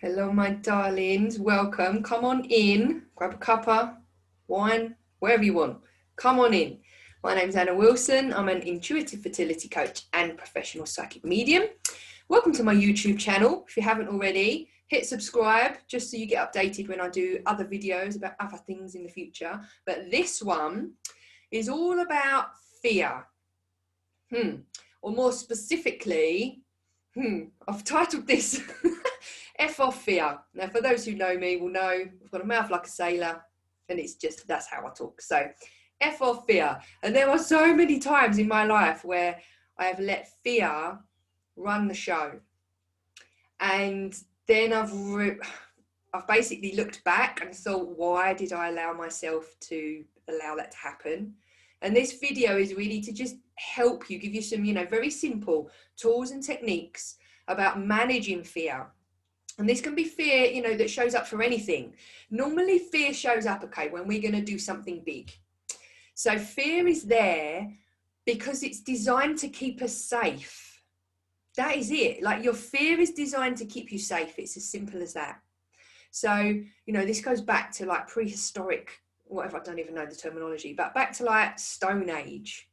Hello, my darlings. Welcome. Come on in. Grab a cuppa, wine, wherever you want. Come on in. My name's Anna Wilson. I'm an intuitive fertility coach and professional psychic medium. Welcome to my YouTube channel. If you haven't already, hit subscribe just so you get updated when I do other videos about other things in the future. But this one is all about fear. Or more specifically, I've titled this F off fear. Now, for those who know me will know I've got a mouth like a sailor, and it's just, that's how I talk. So, F off fear. And there are so many times in my life where I have let fear run the show. And then I've basically looked back and thought, why did I allow myself to allow that to happen? And this video is really to just help you, give you some, very simple tools and techniques about managing fear. And this can be fear, that shows up for anything. Normally fear shows up, when we're going to do something big. So fear is there because it's designed to keep us safe. That is it. Like, your fear is designed to keep you safe. It's as simple as that. So, this goes back to like prehistoric, whatever, I don't even know the terminology, but back to like Stone Age.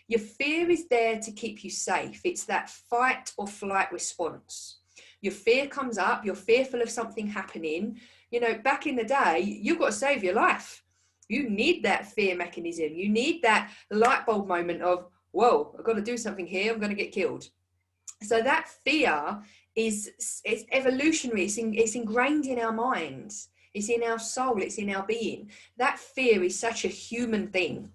Your fear is there to keep you safe. It's that fight or flight response. Your fear comes up, you're fearful of something happening. Back in the day, you've got to save your life. You need that fear mechanism. You need that light bulb moment of, whoa, I've got to do something here, I'm going to get killed. So that fear it's evolutionary, it's ingrained in our minds, it's in our soul, it's in our being. That fear is such a human thing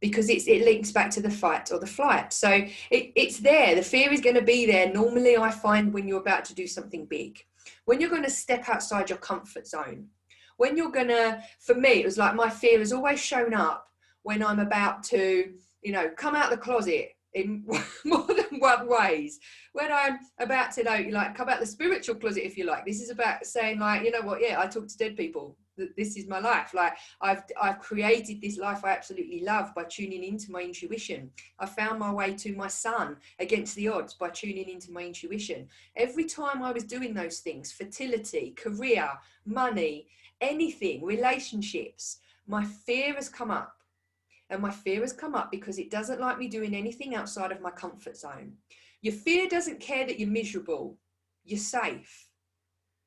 because it links back to the fight or the flight. So it's there. The fear is going to be there. Normally, I find when you're about to do something big, when you're going to step outside your comfort zone, when you're going to, for me, it was like my fear has always shown up when I'm about to, come out of the closet in more than one ways. When I'm about to, come out the spiritual closet, if you like. This is about saying, you know what, yeah, I talk to dead people. This is my life. Like, I've created this life I absolutely love by tuning into my intuition. I found my way to my son against the odds by tuning into my intuition. Every time I was doing those things, fertility, career, money, anything, relationships, my fear has come up. And my fear has come up because it doesn't like me doing anything outside of my comfort zone. Your fear doesn't care that you're miserable. You're safe.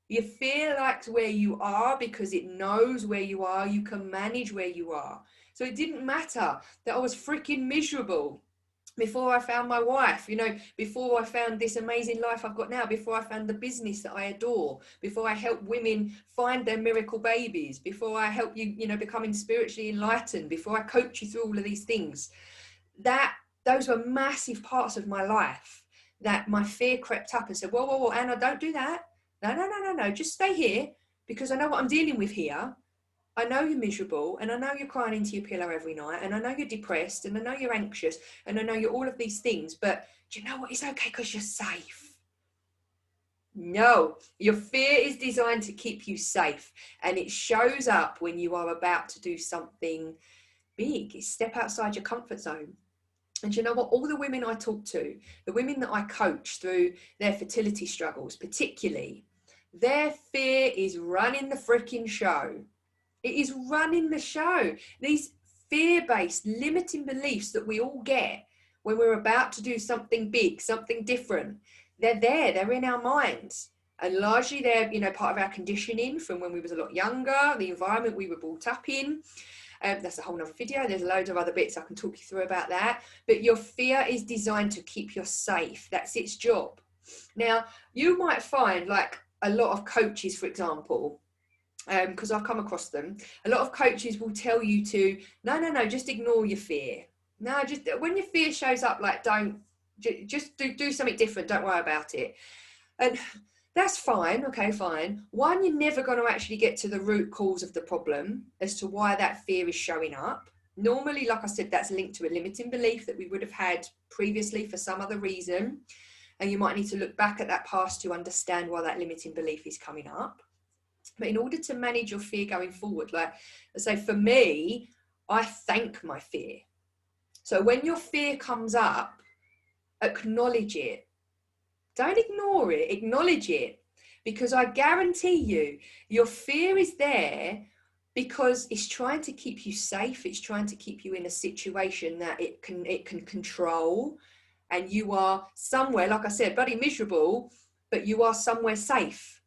Your fear likes where you are because it knows where you are. You can manage where you are. So it didn't matter that I was freaking miserable before I found my wife, before I found this amazing life I've got now, before I found the business that I adore, before I help women find their miracle babies, before I help you, becoming spiritually enlightened, before I coach you through all of these things. Those were massive parts of my life that my fear crept up and said, whoa, Anna, don't do that. No, just stay here because I know what I'm dealing with here. I know you're miserable and I know you're crying into your pillow every night and I know you're depressed and I know you're anxious and I know you're all of these things, but do you know what? It's okay because you're safe. No, your fear is designed to keep you safe and it shows up when you are about to do something big. It's step outside your comfort zone. And you know what? All the women I talk to, the women that I coach through their fertility struggles, particularly, their fear is running the freaking show. It is running the show. These fear-based limiting beliefs that we all get when we're about to do something big, something different, they're there, they're in our minds. And largely they're, part of our conditioning from when we was a lot younger, the environment we were brought up in. That's a whole nother video. There's loads of other bits I can talk you through about that. But your fear is designed to keep you safe. That's its job. Now, you might find like a lot of coaches, for example, because I've come across them, a lot of coaches will tell you to, no, just ignore your fear. No, just when your fear shows up, like just do something different. Don't worry about it. And that's fine. Okay, fine. One, you're never going to actually get to the root cause of the problem as to why that fear is showing up. Normally, like I said, that's linked to a limiting belief that we would have had previously for some other reason. And you might need to look back at that past to understand why that limiting belief is coming up. But in order to manage your fear going forward, like I say, for me, I thank my fear. So when your fear comes up, acknowledge it. Don't ignore it, acknowledge it. Because I guarantee you, your fear is there because it's trying to keep you safe. It's trying to keep you in a situation that it can control, and you are somewhere, like I said, bloody miserable, but you are somewhere safe.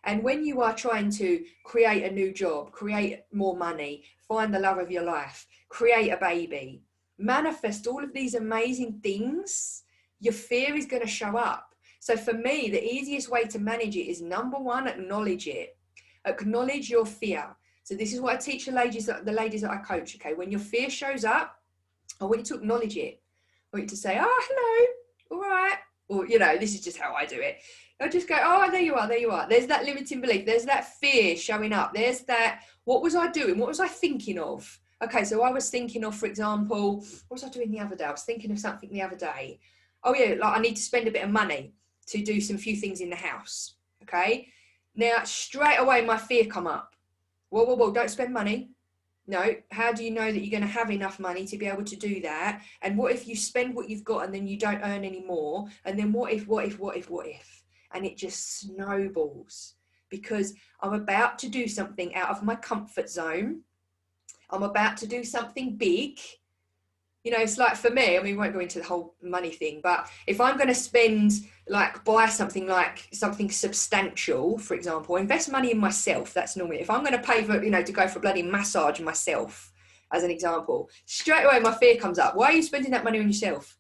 And when you are trying to create a new job, create more money, find the love of your life, create a baby, manifest all of these amazing things, your fear is going to show up. So for me, the easiest way to manage it is, number one, acknowledge it. Acknowledge your fear. So this is what I teach the ladies that I coach. Okay, when your fear shows up, I want you to acknowledge it. I want you to say, oh, hello, all right. Or, you know, this is just how I do it. I just go, oh, there you are, there you are. There's that limiting belief. There's that fear showing up. There's that, what was I doing? What was I thinking of? Okay, so I was thinking of, for example, what was I doing the other day? I was thinking of something the other day. Oh yeah, like I need to spend a bit of money to do some few things in the house. Okay, now straight away my fear come up. Whoa, whoa, whoa, don't spend money. No, how do you know that you're going to have enough money to be able to do that? And what if you spend what you've got and then you don't earn any more? And then what if? And it just snowballs, because I'm about to do something out of my comfort zone. I'm about to do something big. You know, it's like, for me, I mean, we won't go into the whole money thing, but if I'm going to spend, like, buy something like something substantial, for example, invest money in myself, that's normally, if I'm going to pay for, you know, to go for a bloody massage myself, as an example, straight away my fear comes up. Why are you spending that money on yourself?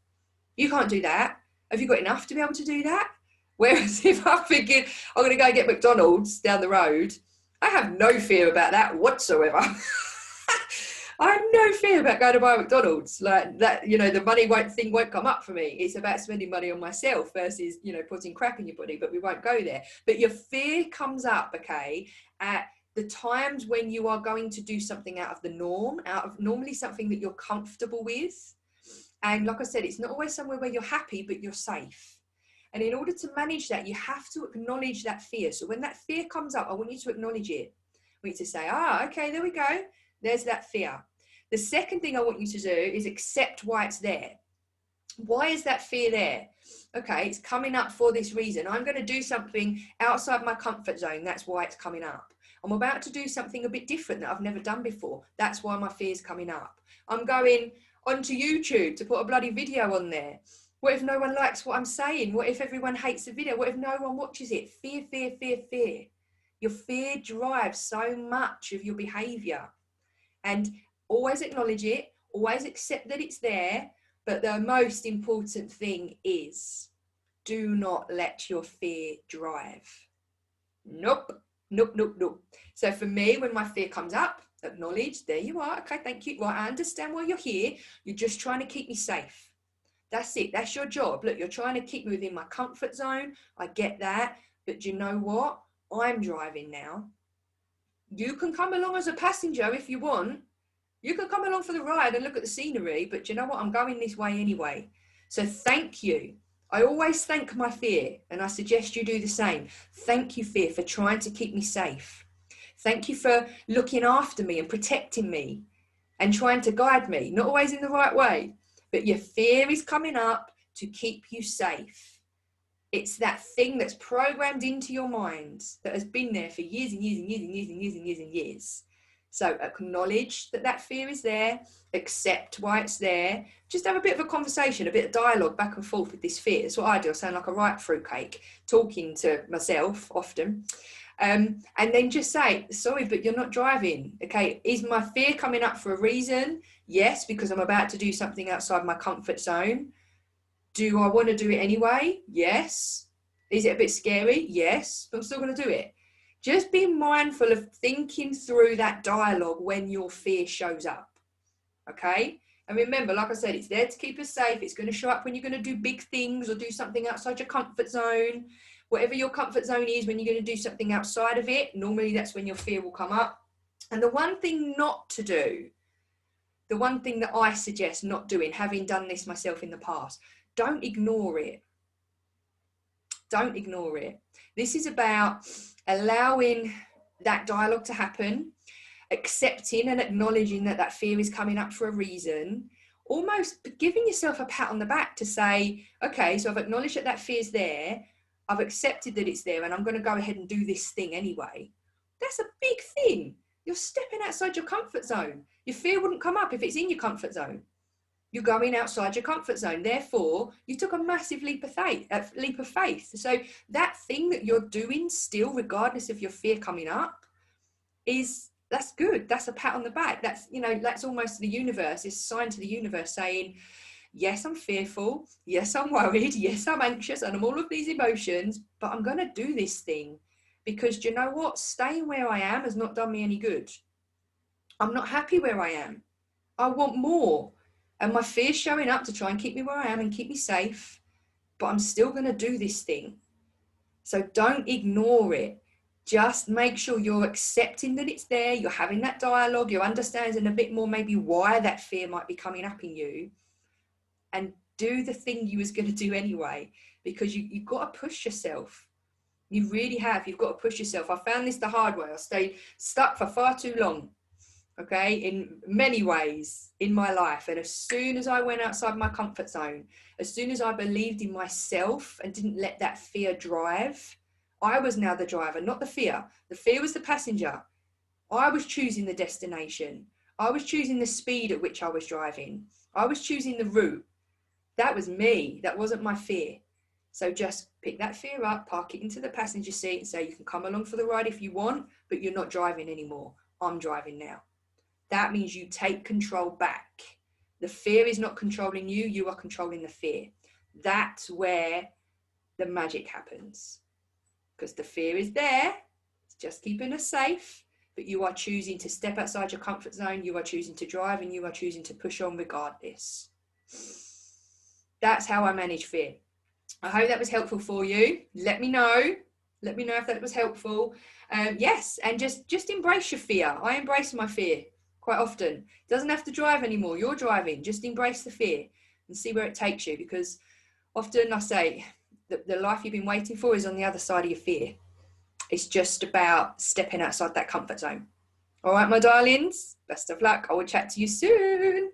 You can't do that. Have you got enough to be able to do that? Whereas if I'm thinking, I'm going to go get McDonald's down the road, I have no fear about that whatsoever. I have no fear about going to buy McDonald's, like that. You know, the money won't come up for me. It's about spending money on myself versus, you know, putting crap in your body, but we won't go there. But your fear comes up, okay, at the times when you are going to do something out of the norm, out of normally something that you're comfortable with. And like I said, it's not always somewhere where you're happy, but you're safe. And in order to manage that, you have to acknowledge that fear. So when that fear comes up, I want you to acknowledge it. I want you to say, okay, there we go. There's that fear. The second thing I want you to do is accept why it's there. Why is that fear there? Okay, it's coming up for this reason. I'm going to do something outside my comfort zone. That's why it's coming up. I'm about to do something a bit different that I've never done before. That's why my fear is coming up. I'm going onto YouTube to put a bloody video on there. What if no one likes what I'm saying? What if everyone hates the video? What if no one watches it? Fear, fear, fear, fear. Your fear drives so much of your behavior. And always acknowledge it, always accept that it's there. But the most important thing is, do not let your fear drive. Nope, nope, nope, nope. So for me, when my fear comes up, acknowledge, there you are. Okay, thank you. Well, I understand why you're here. You're just trying to keep me safe. That's it. That's your job. Look, you're trying to keep me within my comfort zone. I get that. But do you know what? I'm driving now. You can come along as a passenger if you want. You can come along for the ride and look at the scenery, but do you know what? I'm going this way anyway. So thank you. I always thank my fear, and I suggest you do the same. Thank you, fear, for trying to keep me safe. Thank you for looking after me and protecting me and trying to guide me, not always in the right way, but your fear is coming up to keep you safe. It's that thing that's programmed into your mind that has been there for years and years and years and years and years and years and years. So acknowledge that that fear is there, accept why it's there, just have a bit of a conversation, a bit of dialogue back and forth with this fear. That's what I do. I sound like a right fruitcake, talking to myself often. And then just say, sorry, but you're not driving. Okay, is my fear coming up for a reason? Yes, because I'm about to do something outside my comfort zone. Do I want to do it anyway? Yes. Is it a bit scary? Yes, but I'm still going to do it. Just be mindful of thinking through that dialogue when your fear shows up, okay? And remember, like I said, it's there to keep us safe. It's going to show up when you're going to do big things or do something outside your comfort zone. Whatever your comfort zone is, when you're going to do something outside of it, normally that's when your fear will come up. And the one thing not to do, the one thing that I suggest not doing, having done this myself in the past, don't ignore it. Don't ignore it. This is about allowing that dialogue to happen, accepting and acknowledging that that fear is coming up for a reason, almost giving yourself a pat on the back to say, okay, so I've acknowledged that that fear's there. I've accepted that it's there and I'm going to go ahead and do this thing anyway. That's a big thing. You're stepping outside your comfort zone. Your fear wouldn't come up if it's in your comfort zone. You're going outside your comfort zone. Therefore, you took a massive leap of faith. So that thing that you're doing still, regardless of your fear coming up, that's good. That's a pat on the back. That's, you know, that's almost the universe. It's a sign to the universe saying, yes, I'm fearful. Yes, I'm worried. Yes, I'm anxious. And I'm all of these emotions, but I'm going to do this thing because do you know what? Staying where I am has not done me any good. I'm not happy where I am. I want more. And my fear's showing up to try and keep me where I am and keep me safe, but I'm still going to do this thing. So don't ignore it. Just make sure you're accepting that it's there. You're having that dialogue. You're understanding a bit more maybe why that fear might be coming up in you, and do the thing you was going to do anyway, because you've got to push yourself. You really have. You've got to push yourself. I found this the hard way. I stayed stuck for far too long. Okay, in many ways in my life. And as soon as I went outside my comfort zone, as soon as I believed in myself and didn't let that fear drive, I was now the driver, not the fear. The fear was the passenger. I was choosing the destination. I was choosing the speed at which I was driving. I was choosing the route. That was me. That wasn't my fear. So just pick that fear up, park it into the passenger seat and say, you can come along for the ride if you want, but you're not driving anymore. I'm driving now. That means you take control back. The fear is not controlling you. You are controlling the fear. That's where the magic happens. Because the fear is there. It's just keeping us safe. But you are choosing to step outside your comfort zone. You are choosing to drive and you are choosing to push on regardless. That's how I manage fear. I hope that was helpful for you. Let me know. Let me know if that was helpful. Yes, and just embrace your fear. I embrace my fear quite often. It doesn't have to drive anymore. You're driving. Just embrace the fear and see where it takes you, because often I say that the life you've been waiting for is on the other side of your fear. It's just about stepping outside that comfort zone. All right, my darlings, best of luck. I will chat to you soon.